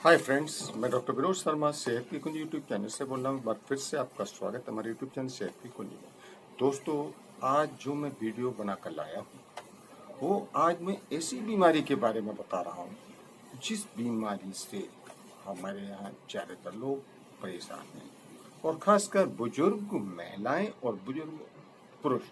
Hi friends, मैं doctor Vinod Sharma सेहत की कुंजी यूट्यूब चैनल से बोल रहा हूँ। एक बार फिर से आपका स्वागत है हमारे यूट्यूब चैनल सेहत की कुंजी में। दोस्तों, आज जो मैं वीडियो बनाकर लाया हूँ वो आज मैं ऐसी बीमारी के बारे में बता रहा हूँ जिस बीमारी से हमारे यहाँ ज़्यादातर लोग परेशान हैं, और ख़ासकर बुजुर्ग महिलाएं और बुजुर्ग पुरुष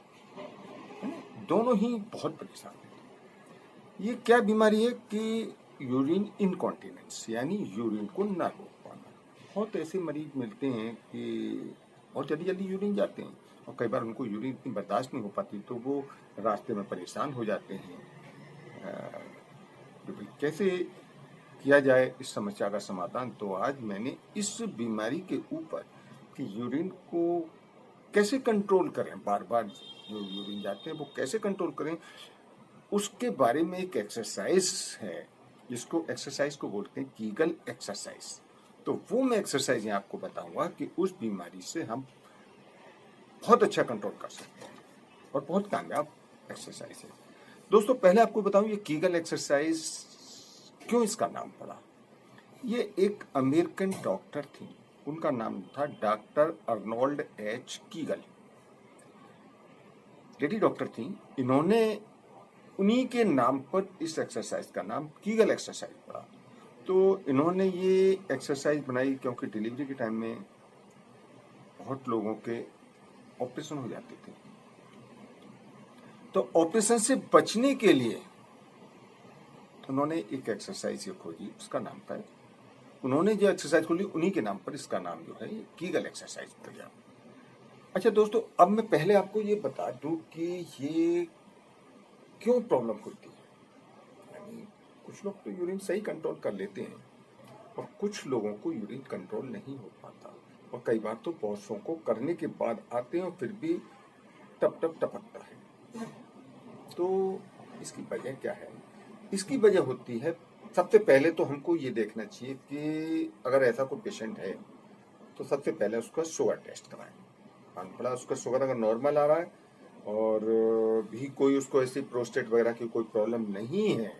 दोनों ही बहुत परेशान हैं। ये क्या बीमारी है कि यूरिन इनकॉन्टिनेंस, यानी यूरिन को ना रोक पाना। बहुत ऐसे मरीज मिलते हैं कि बहुत जल्दी जल्दी यूरिन जाते हैं, और कई बार उनको यूरिन इतनी बर्दाश्त नहीं हो पाती तो वो रास्ते में परेशान हो जाते हैं। तो भाई कैसे किया जाए इस समस्या का समाधान, तो आज मैंने इस बीमारी के ऊपर कि यूरिन को कैसे कंट्रोल करें, बार बार जो यूरिन जाते हैं वो कैसे कंट्रोल करें, उसके बारे में एक एक्सरसाइज है जिसको एक्सरसाइज को बोलते हैं कीगल एक्सरसाइज। तो वो मैं एक्सरसाइज यहाँ आपको बताऊंगा कि उस बीमारी से हम बहुत अच्छा कंट्रोल कर सकते हैं, और बहुत कामयाब एक्सरसाइज है। दोस्तों, पहले आपको बताऊं ये कीगल एक्सरसाइज क्यों इसका नाम पड़ा। ये एक अमेरिकन डॉक्टर थी, उनका नाम था doctor Arnold H Kegel. Lady doctor थी, इन्होंने उन्हीं के नाम पर इस एक्सरसाइज का नाम कीगल एक्सरसाइज पड़ा। तो इन्होंने ये एक्सरसाइज बनाई क्योंकि डिलीवरी के टाइम में बहुत लोगों के ऑपरेशन हो जाते थे, तो ऑपरेशन से बचने के लिए उन्होंने एक एक्सरसाइज ये खोजी, उसका नाम था, उन्होंने जो एक्सरसाइज खोली उन्हीं के नाम पर इसका नाम जो है कीगल एक्सरसाइज पड़ गया। अच्छा दोस्तों, अब मैं पहले आपको ये बता दूं कि ये क्यों प्रॉब्लम होती है। यानी कुछ लोग तो यूरिन सही कंट्रोल कर लेते हैं, और कुछ लोगों को यूरिन कंट्रोल नहीं हो पाता, और कई बार तो बहुतों को करने के बाद आते हैं और फिर भी टप टप टपकता है। तो इसकी वजह क्या है? इसकी वजह होती है, सबसे पहले तो हमको ये देखना चाहिए कि अगर ऐसा कोई पेशेंट है तो सबसे पहले उसका शुगर टेस्ट कराएं। मान पड़ा उसका शुगर अगर नॉर्मल आ रहा है और भी कोई उसको ऐसी प्रोस्टेट वगैरह की कोई प्रॉब्लम नहीं है,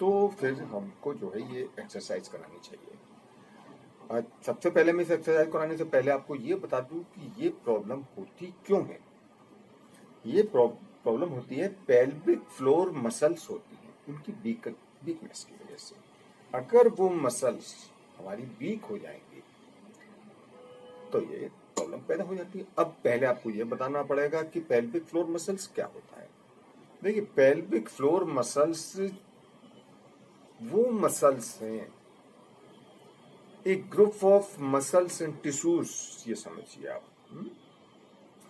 तो फिर हमको जो है ये एक्सरसाइज करानी चाहिए। सबसे पहले मैं इस एक्सरसाइज कराने से पहले आपको ये बता दूं कि ये प्रॉब्लम होती क्यों है। ये प्रॉब्लम होती है पेल्विक फ्लोर मसल्स होती हैं, उनकी वीकनेस की वजह से। अगर वो मसल्स हमारी वीक हो जाएंगी तो ये प्रॉब्लम पैदा हो जाती है। अब पहले आपको ये बताना पड़ेगा कि पेल्विक फ्लोर मसल्स क्या होता है। देखिए, पेल्विक फ्लोर मसल्स वो मसल्स हैं, एक group of muscles and tissues, ये समझिए आप।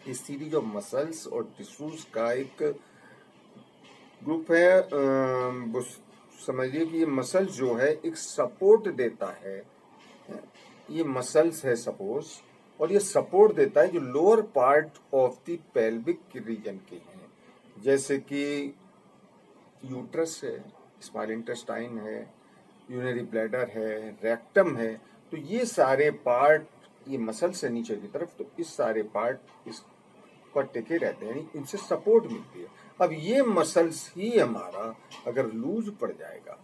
इस सीरीज ऑफ मसल्स और टिश्यूज का एक ग्रुप है। वो समझिए कि ये मसल जो है एक सपोर्ट देता है। ये मसल्स है सपोज, और ये सपोर्ट देता है जो lower part of the pelvic region के हैं, जैसे कि यूट्रस है, स्मॉल इंटेस्टाइन है, यूरिनरी ब्लैडर है, रेक्टम है। तो ये सारे पार्ट, ये मसल से नीचे की तरफ, तो इस सारे पार्ट इस पर टिके रहते हैं, इनसे सपोर्ट मिलती है। अब ये मसल्स ही हमारा अगर लूज पड़ जाएगा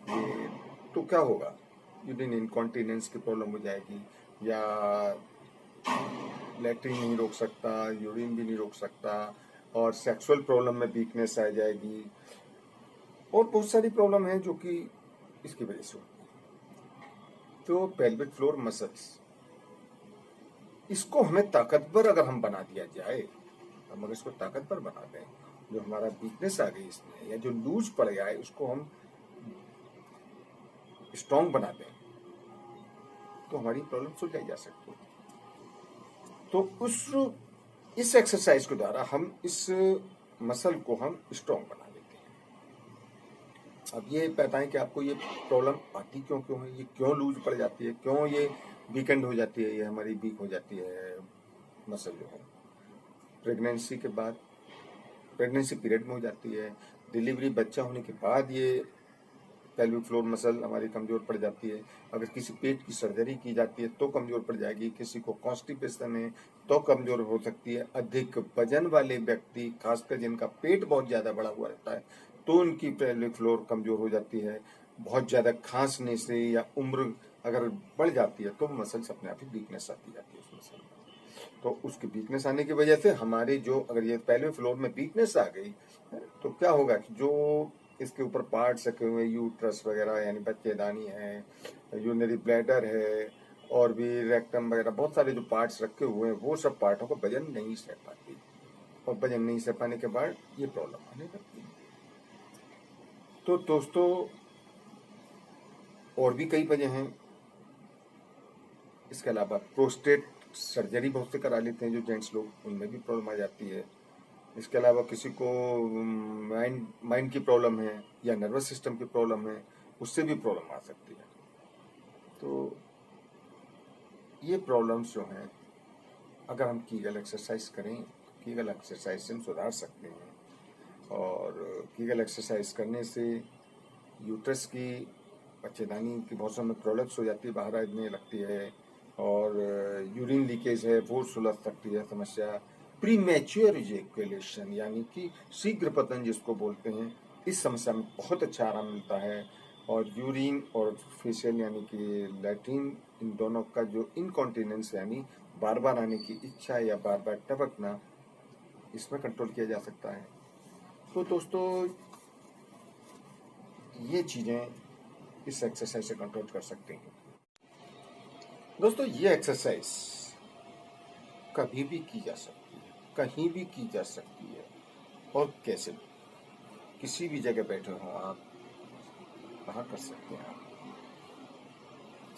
ये, तो क्या होगा? यूरिन इनकॉन्टिनेंस की प्रॉब्लम हो जाएगी, या लैट्रिन नहीं रोक सकता, यूरिन भी नहीं रोक सकता, और सेक्सुअल प्रॉब्लम में वीकनेस आ जाएगी, और बहुत सारी प्रॉब्लम है जो कि इसकी वजह से होती है। तो पेल्विक फ्लोर मसल्स, इसको हमें ताकतवर अगर हम बना दिया जाए, हम अगर इसको ताकतवर बना दें, जो हमारा वीकनेस आ गई इसमें या जो लूज पड़ गया है उसको हम स्ट्रॉन्ग बना दें, तो हमारी प्रॉब्लम सुलझाई जा सकती है। तो इस एक्सरसाइज के द्वारा हम इस मसल को हम स्ट्रॉन्ग बना देते हैं। अब ये बताएं कि आपको ये प्रॉब्लम आती क्यों क्यों है, ये क्यों लूज पड़ जाती है, क्यों ये वीकेंड हो जाती है, ये हमारी वीक हो जाती है मसल जो है। प्रेगनेंसी के बाद, प्रेगनेंसी पीरियड में हो जाती है, डिलीवरी बच्चा होने के बाद ये पेल्विक फ्लोर मसल हमारी कमजोर पड़ जाती है। अगर किसी पेट की सर्जरी की जाती है तो कमजोर पड़ जाएगी, किसी को कॉन्स्टिपेशन है तो कमजोर हो सकती है। अधिक वजन वाले व्यक्ति, खासकर जिनका पेट बहुत ज्यादा बड़ा हुआ रहता है, तो उनकी पेल्विक फ्लोर कमजोर हो जाती है। बहुत ज्यादा खांसने से या उम्र अगर बढ़ जाती है तो मसल्स अपने आप ही वीकनेस आती जाती है उस मसल में। तो उसकी वीकनेस आने की वजह से हमारे जो अगर ये पेल्विक फ्लोर में वीकनेस आ गई तो क्या होगा कि जो इसके ऊपर पार्ट्स रखे हुए यूट्रस वगैरह यानी बच्चेदानी है, यूरिनरी ब्लैडर है और भी रेक्टम वगैरह बहुत सारे जो पार्ट्स रखे हुए हैं वो सब पार्टों को वजन नहीं सह पाती और वजन नहीं सह पाने के बाद ये प्रॉब्लम आने लगती है। तो दोस्तों और भी कई वजह हैं। इसके अलावा प्रोस्टेट सर्जरी बहुत से करा लेते हैं जो जेंट्स लोग, उनमें भी प्रॉब्लम आ जाती है। इसके अलावा किसी को माइंड की प्रॉब्लम है या नर्वस सिस्टम की प्रॉब्लम है, उससे भी प्रॉब्लम आ सकती है। तो ये प्रॉब्लम्स जो हैं अगर हम कीगल एक्सरसाइज करें, कीगल एक्सरसाइज से हम सुधार सकते हैं। और कीगल एक्सरसाइज करने से यूट्रस की बच्चेदानी की बहुत समय प्रोडक्ट्स हो जाती है, बाहर आने लगती है और यूरिन लीकेज है वो सुलझ सकती है समस्या। प्रीमेच्योर इजैकुलेशन यानी कि शीघ्र पतन जिसको बोलते हैं, इस समस्या में बहुत अच्छा आराम मिलता है। और यूरिन और फेशियल यानी कि लैट्रिन, इन दोनों का जो इनकॉन्टिनेंस यानी बार बार आने की इच्छा या बार बार टपकना, इसमें कंट्रोल किया जा सकता है। तो दोस्तों ये चीज़ें इस एक्सरसाइज से कंट्रोल कर सकते हैं। दोस्तों ये एक्सरसाइज कभी भी की जा सकती है, कहीं भी की जा सकती है और कैसे भी, किसी भी जगह बैठे हो आप, वहाँ कर सकते हैं आप।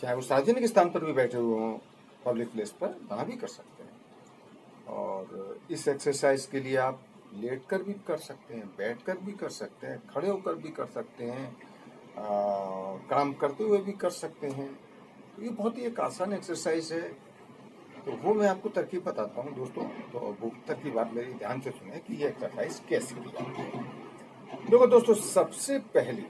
चाहे वो सार्वजनिक स्थान पर भी बैठे हुए हों, पब्लिक प्लेस पर, वहाँ भी कर सकते हैं। और इस एक्सरसाइज के लिए आप लेट कर भी कर सकते हैं, बैठ कर भी कर सकते हैं, खड़े होकर भी कर सकते हैं, काम करते हुए भी कर सकते हैं। तो ये बहुत ही एक आसान एक्सरसाइज है। तो वो मैं आपको तरकीब बताता हूँ दोस्तों। तो वो तरकीब आप मेरी ध्यान से सुने कि ये एक्सरसाइज कैसे की जाती है। देखो दोस्तों, सबसे पहले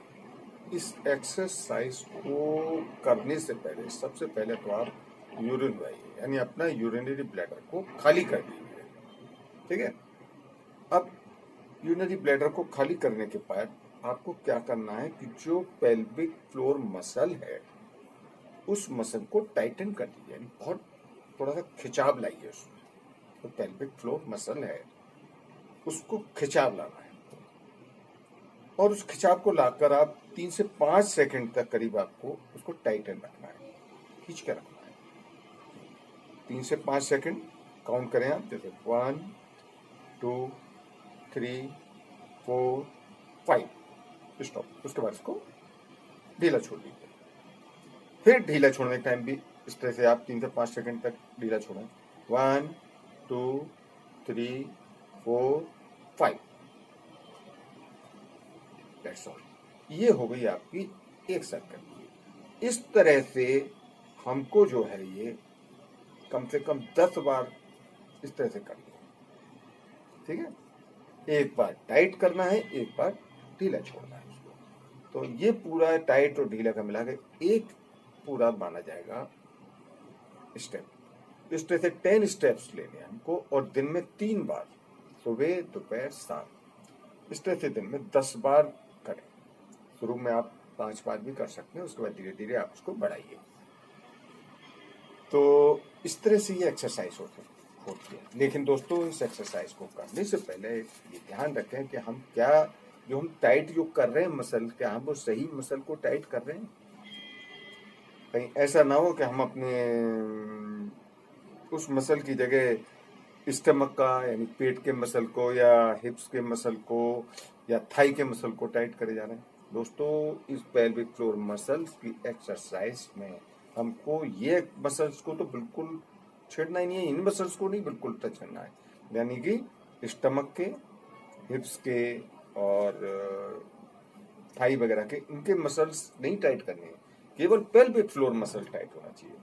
इस एक्सरसाइज को करने से पहले सबसे पहले तो आप यूरिन बहाइए, यानी अपना यूरिनरी ब्लैडर को खाली कर दीजिए। ठीक है। अब यूरिनरी ब्लैडर को खाली करने के बाद आपको क्या करना है कि जो पेल्विक फ्लोर मसल है उस मसल को टाइटन कर दीजिए, यानी बहुत थोड़ा सा खिंचाव लाइए उसमें। तो पेल्विक फ्लोर मसल है उसको खिंचाव लाना है और उस खिंचाव को लाकर आप 3 से 5 सेकंड तक करीब आपको उसको टाइटन रखना है, खींच के रखना है। 3 से 5 सेकंड काउंट करें आप, जैसे 1 2 3 4 5, स्टॉप। उसके बाद इसको ढीला छोड़ दीजिए। फिर ढीला छोड़ने के टाइम भी इस तरह से आप 3 से 5 सेकंड तक ढीला छोड़ें। 1 2 3 4 5, दैट्स ऑल। ये हो गई आपकी एक सर्कल। इस तरह से हमको जो है ये कम से कम 10 बार इस तरह से करना है। ठीक है। एक बार टाइट करना है, एक बार ढीला छोड़ना है उसको। तो ये पूरा टाइट और ढीला का मिला के एक पूरा माना जाएगा स्टेप। इस तरह से 10 स्टेप्स लेने हैं हमको और दिन में 3 बार, सुबह दोपहर शाम। इस तरह से दिन में 10 बार करें। शुरू में आप 5 बार भी कर सकते हैं, उसके बाद धीरे धीरे आप उसको बढ़ाइए। तो इस तरह से ये एक्सरसाइज होती है। लेकिन दोस्तों इस एक्सरसाइज को करने से पहले ये ध्यान रखें कि हम क्या जो हम टाइट जो कर रहे हैं मसल, क्या हम वो सही मसल को टाइट कर रहे हैं। कहीं ऐसा ना हो कि हम अपने उस मसल की जगह स्टमक का यानी पेट के मसल को या हिप्स के मसल को या थाई के मसल को टाइट करे जा रहे हैं। दोस्तों इस पेल्विक फ्लोर मसल्स की एक्सरसाइज में हमको ये मसल्स को तो बिल्कुल छेड़ना ही नहीं है, इन मसल्स को नहीं बिल्कुल टच करना है, यानी कि स्टमक के, हिप्स के और थाई वगैरह के, इनके मसल्स नहीं टाइट करने हैं, केवल पेल्विक फ्लोर मसल टाइट होना चाहिए।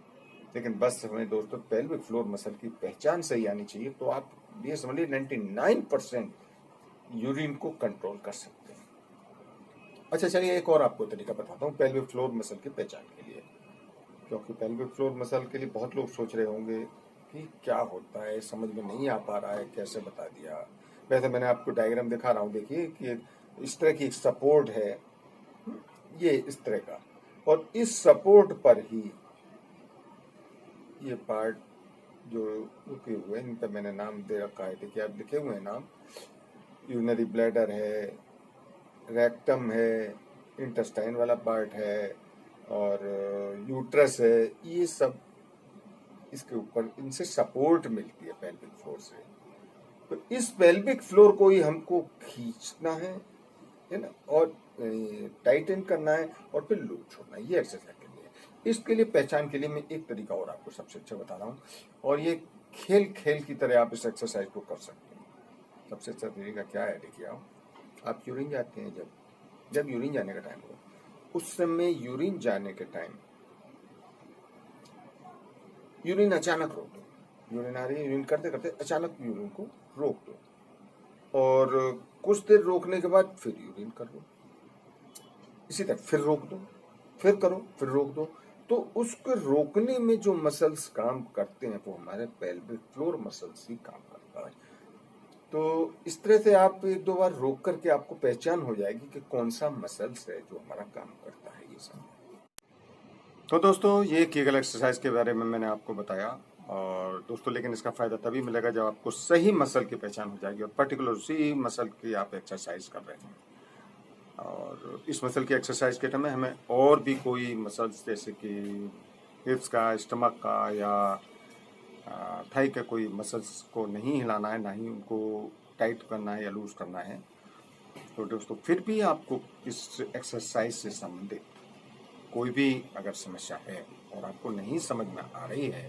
लेकिन बस हमें दोस्तों पेल्विक फ्लोर मसल की पहचान सही आनी चाहिए, तो आप ये समझिए 99% यूरिन को कंट्रोल कर सकते हैं। अच्छा चलिए एक और आपको तरीका बताता हूँ पेल्विक फ्लोर मसल की पहचान के लिए, क्योंकि पेल्विक फ्लोर मसल के लिए बहुत लोग सोच रहे होंगे कि क्या होता है, समझ में नहीं आ पा रहा है, कैसे बता दिया। वैसे मैंने आपको डायग्राम दिखा रहा हूँ, देखिए कि इस तरह की एक सपोर्ट है, ये इस तरह का, और इस सपोर्ट पर ही ये पार्ट जो रुके हुए हैं, इन पर मैंने नाम दे रखा है। देखिए आप लिखे हुए हैं नाम, यूरिनरी ब्लैडर है, रेक्टम है, इंटेस्टाइन वाला पार्ट है, और यूट्रस है। ये सब इसके ऊपर इनसे सपोर्ट मिलती है पेल्विक फ्लोर से। तो इस पेल्विक फ्लोर को ही हमको खींचना है ना, और टाइटन करना है, और फिर लूप छोड़ना है। ये एक्सरसाइज के लिए, इसके लिए पहचान के लिए मैं एक तरीका और आपको सबसे अच्छा बता रहा हूँ, और ये खेल खेल की तरह आप इस एक्सरसाइज को कर सकते हैं। सबसे अच्छा तरीका क्या है, देखिए आप यूरिन जाते हैं, जब यूरिन जाने का टाइम हो, उस समय यूरिन जाने के टाइम यूरिन अचानक रोक दो। यूरिन आ रही है, यूरिन करते करते अचानक यूरिन को रोक दो, और कुछ देर रोकने के बाद फिर यूरिन कर लो। इसी तरह फिर रोक दो, फिर करो, फिर रोक दो। तो उसको रोकने में जो मसल्स काम करते हैं वो हमारे पेल्विक फ्लोर मसल्स ही काम करता है। तो इस तरह से आप एक दो बार रोक करके आपको पहचान हो जाएगी कि कौन सा मसल्स है जो हमारा काम करता है। ये सब तो दोस्तों, ये कीगल एक्सरसाइज के बारे में मैंने आपको बताया। और दोस्तों, लेकिन इसका फायदा तभी मिलेगा जब आपको सही मसल की पहचान हो जाएगी, और पर्टिकुलर उसी मसल की आप एक्सरसाइज कर रहे हैं। और इस मसल की एक्सरसाइज के टाइम में हमें और भी कोई मसल्स जैसे कि हिप्स का, स्टमक का, या थाई के कोई मसल्स को नहीं हिलाना है, ना ही उनको टाइट करना है या लूज करना है। तो दोस्तों, फिर भी आपको इस एक्सरसाइज से संबंधित कोई भी अगर समस्या है और आपको नहीं समझ में आ रही है,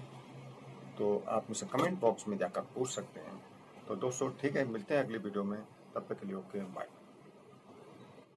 तो आप मुझसे कमेंट बॉक्स में जाकर पूछ सकते हैं। तो दोस्तों, ठीक है, मिलते हैं अगली वीडियो में। तब तक के लिए ओके, बाय।